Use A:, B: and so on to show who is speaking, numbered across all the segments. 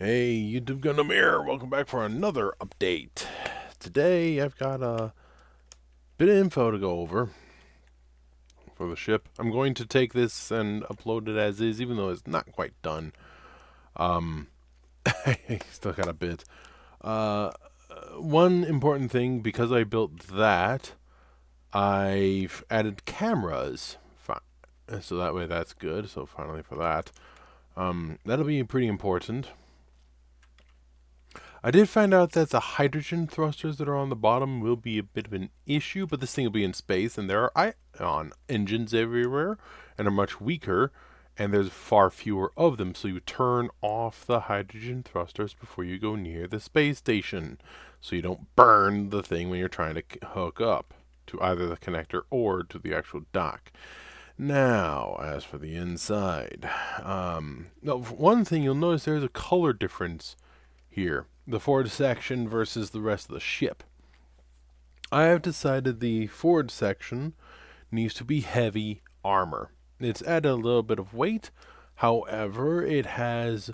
A: Hey, YouTube Gundam here. Welcome back for another update. Today I've got a bit of info to go over for the ship. I'm going to take this and upload it as is, even though it's not quite done. Um, Still got a bit. Uh, One important thing, because I built that, I've added cameras. So that way that's good. So finally for that. That'll be pretty important. I did find out that the hydrogen thrusters that are on the bottom will be a bit of an issue, but this thing will be in space, and there are ion engines everywhere, and are much weaker, and there's far fewer of them, so you turn off the hydrogen thrusters before you go near the space station, so you don't burn the thing when you're trying to hook up to either the connector or to the actual dock. Now, as for the inside, no, one thing you'll notice there's a color difference here, the forward section versus the rest of the ship. I have decided the forward section needs to be heavy armor. It's added a little bit of weight, however, it has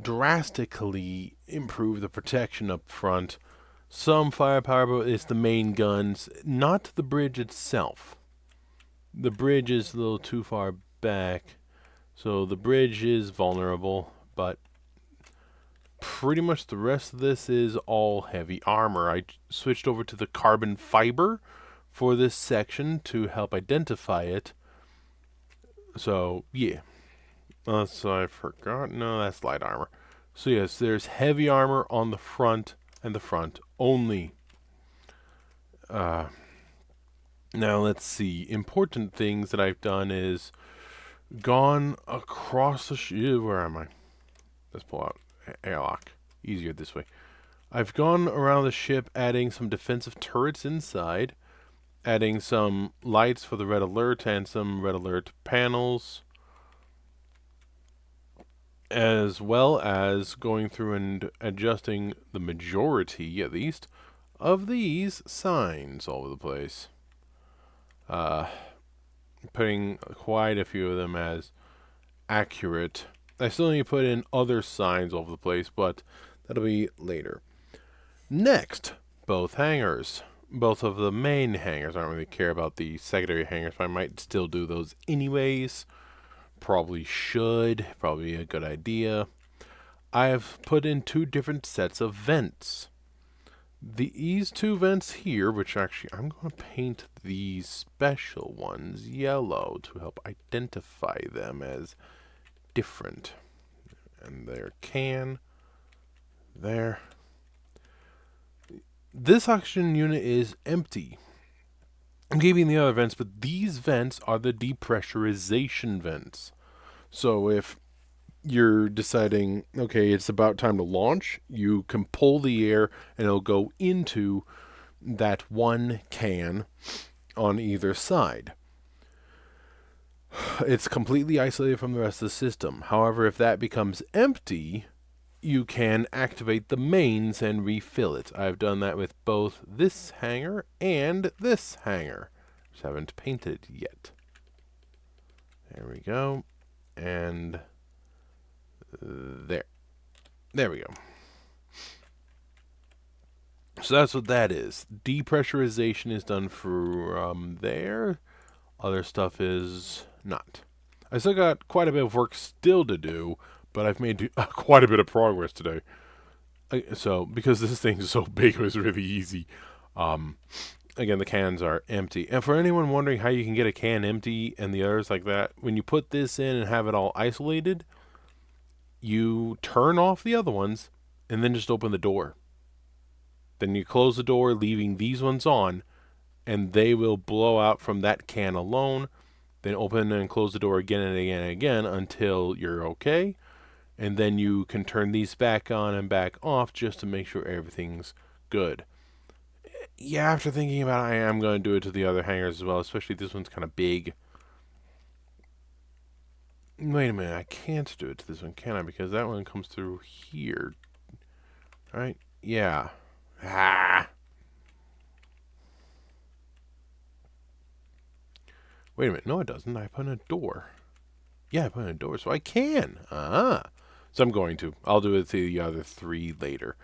A: drastically improved the protection up front. Some firepower, but it's the main guns, not the bridge itself. The bridge is a little too far back, so the bridge is vulnerable, but pretty much the rest of this is all heavy armor. I switched over to the carbon fiber for this section to help identify it. So, yeah. So I forgot. No, that's light armor. So, yes, there's heavy armor on the front and the front only. Now, let's see. Important things that I've done is gone across the ship. Where am I? Let's pull out airlock. Easier this way. I've gone around the ship adding some defensive turrets inside, adding some lights for the red alert and some red alert panels, as well as going through and adjusting the majority, at least, of these signs all over the place. Putting quite a few of them as accurate. I still need to put in other signs all over the place, but that'll be later. Next, both hangars. Both of the main hangars. I don't really care about the secondary hangars, but I might still do those anyways. Probably should. Probably a good idea. I have put in two different sets of vents. These two vents here, which actually I'm going to paint these special ones yellow to help identify them as different. And there can. There. This oxygen unit is empty. I'm giving the other vents, but these vents are the depressurization vents. So if you're deciding, okay, it's about time to launch, you can pull the air and it'll go into that one can on either side. It's completely isolated from the rest of the system. However, if that becomes empty, you can activate the mains and refill it. I've done that with both this hangar and this hangar. Just haven't painted it yet. There we go. And there. There we go. So that's what that is. Depressurization is done from there. Other stuff is not. I still got quite a bit of work still to do, but I've made quite a bit of progress today. So, because this thing is so big, it was really easy. Again, the cans are empty. And for anyone wondering how you can get a can empty and the others like that, when you put this in and have it all isolated, you turn off the other ones and then just open the door. Then you close the door, leaving these ones on, and they will blow out from that can alone. Then open and close the door again and again and again until you're okay. And then you can turn these back on and back off just to make sure everything's good. Yeah, after thinking about it, I am going to do it to the other hangars as well, especially this one's kind of big. Wait a minute, I can't do it to this one, can I? Because that one comes through here. Right? Yeah. Ah! Wait a minute, no it doesn't. I put in a door. Yeah, I put in a door, so I can. So I'm going to. I'll do it to the other 3 later.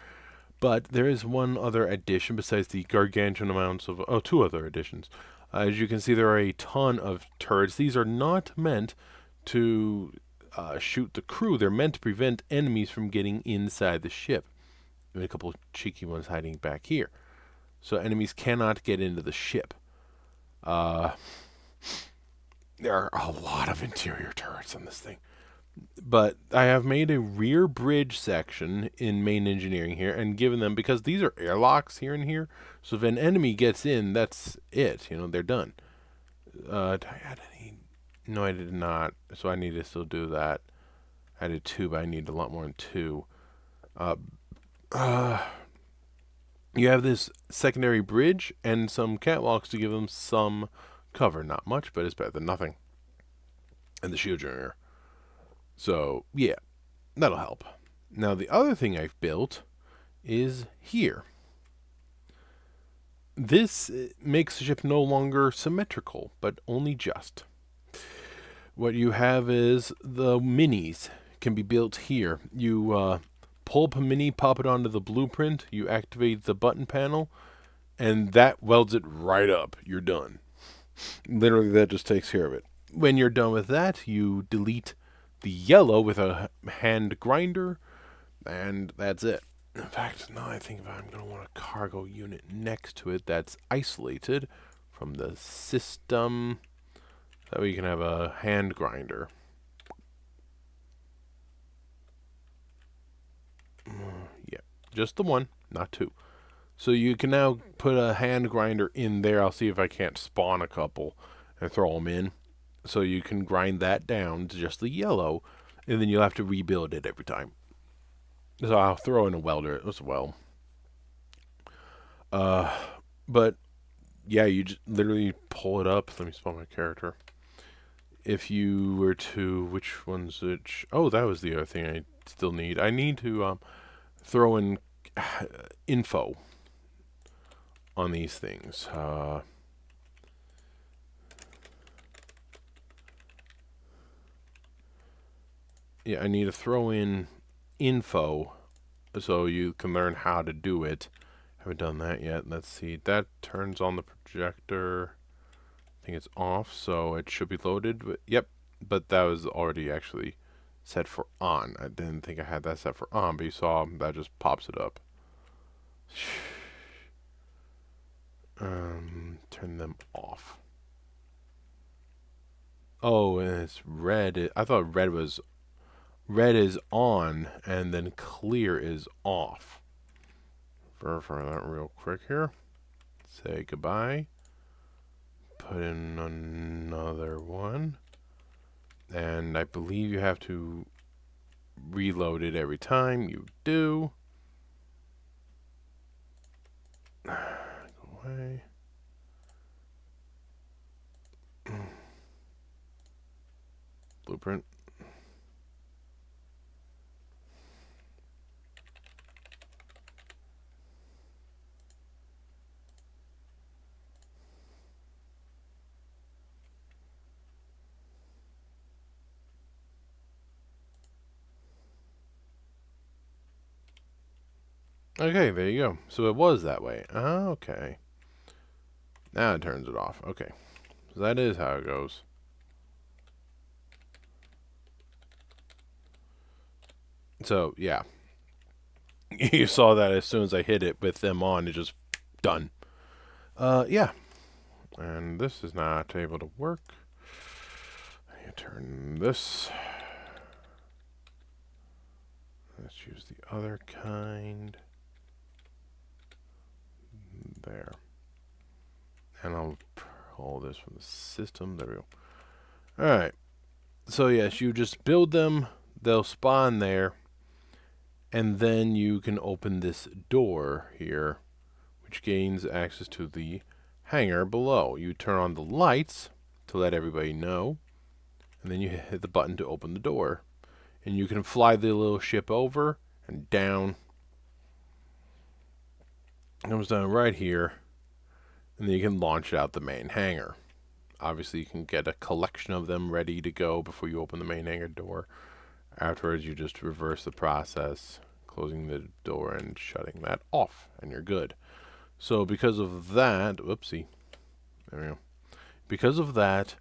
A: But there is one other addition besides the gargantuan amounts of... Oh, 2 other additions. As you can see, there are a ton of turrets. These are not meant to shoot the crew. They're meant to prevent enemies from getting inside the ship. And a couple of cheeky ones hiding back here. So enemies cannot get into the ship. There are a lot of interior turrets on this thing. But I have made a rear bridge section in main engineering here and given them, because these are airlocks here and here, so if an enemy gets in, that's it. They're done. Did I add any? No, I did not. So I need to still do that. I did 2, but I need a lot more than 2. You have this secondary bridge and some catwalks to give them some cover. Not much, but it's better than nothing. And the shield generator. So, yeah, that'll help. Now, the other thing I've built is here. This makes the ship no longer symmetrical, but only just. What you have is the minis can be built here. You pull up a mini, pop it onto the blueprint, you activate the button panel, and that welds it right up. You're done. Literally, that just takes care of it. When you're done with that, you delete the yellow with a hand grinder, and that's it. In fact, now I think about it, I'm going to want a cargo unit next to it that's isolated from the system. That way you can have a hand grinder. Yeah, just the one, not 2. So you can now put a hand grinder in there. I'll see if I can't spawn a couple and throw them in. So you can grind that down to just the yellow, and then you'll have to rebuild it every time. So I'll throw in a welder as well. But yeah, you just literally pull it up. Let me spawn my character. If you were to, which one's which? Oh, that was the other thing I still need. I need to throw in info on these things. Yeah, I need to throw in info so you can learn how to do it. Haven't done that yet. Let's see. That turns on the projector. I think it's off, so it should be loaded. But yep, but that was already actually set for on. I didn't think I had that set for on, but you saw that just pops it up. Turn them off. Oh, and it's red. I thought red is on, and then clear is off. Verify that real quick here. Say goodbye. Put in another one. And I believe you have to reload it every time. You do. Go away. Blueprint. Okay, there you go. So it was that way. Okay. Now it turns it off. Okay. So that is how it goes. So, yeah. You saw that as soon as I hit it with them on, it just done. Yeah. And this is not able to work. I turn this. Let's use the other kind. There. And I'll pull this from the system. There we go. Alright. So yes, you just build them. They'll spawn there. And then you can open this door here, which gains access to the hangar below. You turn on the lights to let everybody know. And then you hit the button to open the door. And you can fly the little ship over and down. It comes down right here. And then you can launch out the main hangar. Obviously, you can get a collection of them ready to go before you open the main hangar door. Afterwards, you just reverse the process, closing the door and shutting that off, and you're good. So because of that, whoopsie, there we go. Because of that,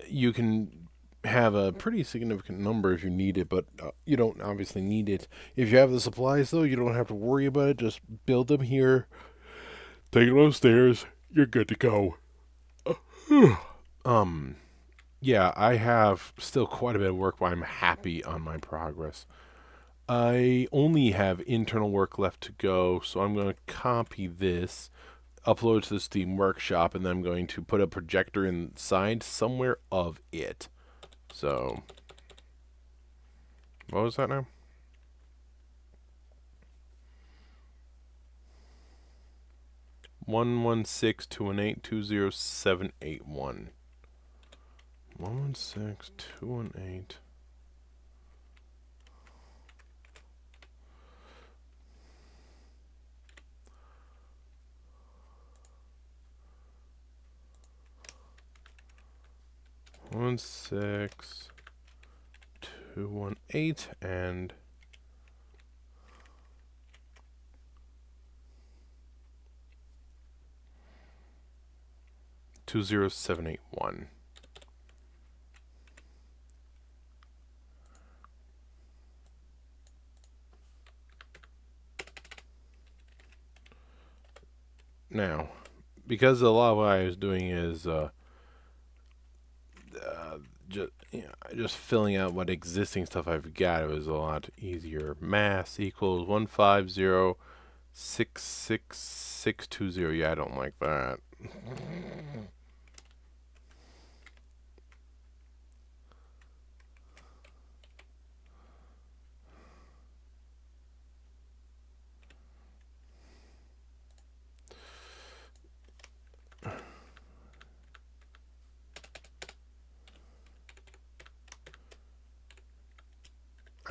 A: you can have a pretty significant number if you need it, but you don't obviously need it. If you have the supplies, though, you don't have to worry about it. Just build them here, take them upstairs, you're good to go. um, yeah, I have still quite a bit of work, but I'm happy on my progress. I only have internal work left to go, so I'm going to copy this, upload to the Steam Workshop, and then I'm going to put a projector inside somewhere of it. So, what was that now? One 20781. 116 218 and 20781. Now, because a lot of what I was doing is just filling out what existing stuff I've got, it was a lot easier. Mass equals 150666620. Yeah, I don't like that.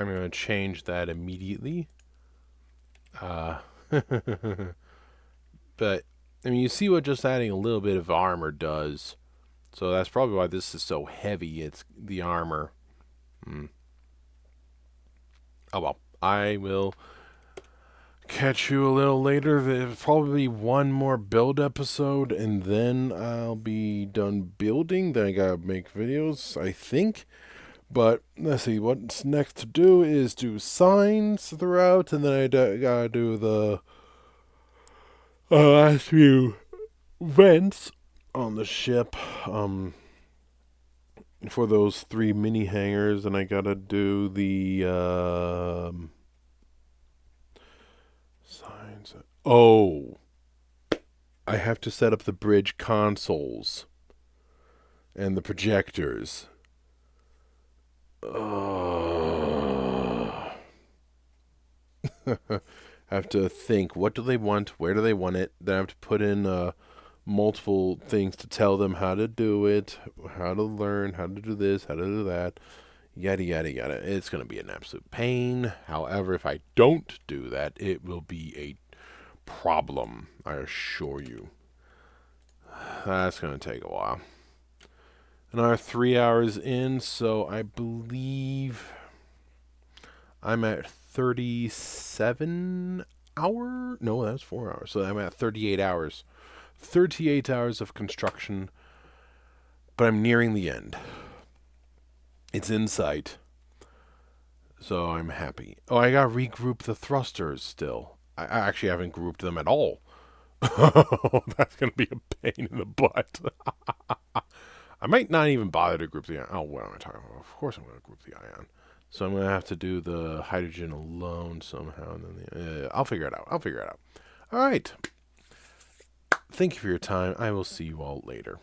A: I'm going to change that immediately. But, I mean, you see what just adding a little bit of armor does. So that's probably why this is so heavy. It's the armor. Oh, well. I will catch you a little later. There's probably one more build episode, and then I'll be done building. Then I gotta make videos, I think. But let's see, what's next to do is do signs throughout, and then I gotta do the last few vents on the ship for those 3 mini hangars, and I gotta do the signs. Oh, I have to set up the bridge consoles and the projectors. Have to think, what do they want? Where do they want it? Then I have to put in multiple things to tell them how to do it, how to learn, how to do this, how to do that, yada, yada, yada. It's going to be an absolute pain. However, if I don't do that, it will be a problem, I assure you. That's going to take a while. Another 3 hours in, so I believe I'm at 37 hour. No, that's 4 hours. So I'm at 38 hours. 38 hours of construction, but I'm nearing the end. It's in sight, so I'm happy. Oh, I gotta regroup the thrusters still. I actually haven't grouped them at all. That's gonna be a pain in the butt. I might not even bother to group the ion. Oh, what am I talking about? Of course I'm going to group the ion. So I'm going to have to do the hydrogen alone somehow. And then I'll figure it out. All right. Thank you for your time. I will see you all later.